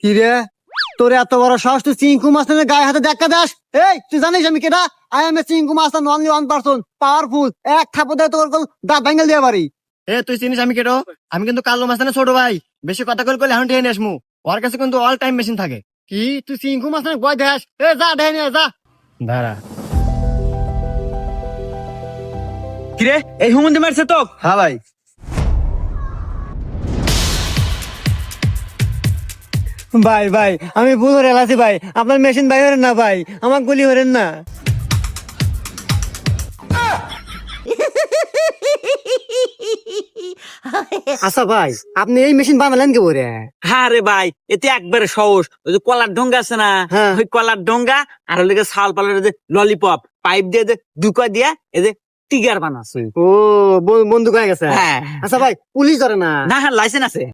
কি রে, তোর এত বড় সাহস, তুই চিঙ্কু মাস্টারের গায়ে হাতে দেখা দাস? এই তুই জানিস আমি কেটা? I M A Chinku master, only one person, powerful. এক থাপড় দিয়ে তোর দাঁত ভাঙাল দিয়ে পারি। তুই চিনিস আমি কেটো? আমি কিন্তু কালো মাস্তানের ছোট ভাই। বেশি কথা কল এখন টেনে আসমু। ওর কাছে কিন্তু অল টাইম মেশিন থাকে। কি তুই চিঙ্কু মাস্টারের গয় দেখাস? যা দেখে নিয়ে যা। দাঁড়া। কিরে এই হুমন্দি মারছে তো? হ্যাঁ ভাই। ভাই ভাই আমি ভুল করে এলাছি ভাই, আপনার মেশিন ভাই হরেন না ভাই, আমার গুলি হরেন না। আচ্ছা ভাই, আপনি এই মেশিন বানালেন কে বলে? হ্যাঁ রে ভাই, এতে একবারে সহজ। ওই যে কলার ডোঙ্গা আছে না, হ্যাঁ। ওই কলার ডোঙ্গা আর ওই শাল পালের যে ললিপপ পাইপ দিয়ে যে দুকা দিয়া এই যে টিগার বানাচ্ছে। ও বন্দুক হয়ে গেছে। হ্যাঁ। আচ্ছা ভাই, পুলিশ ধরে না? না হ্যাঁ লাইসেন্স আছে।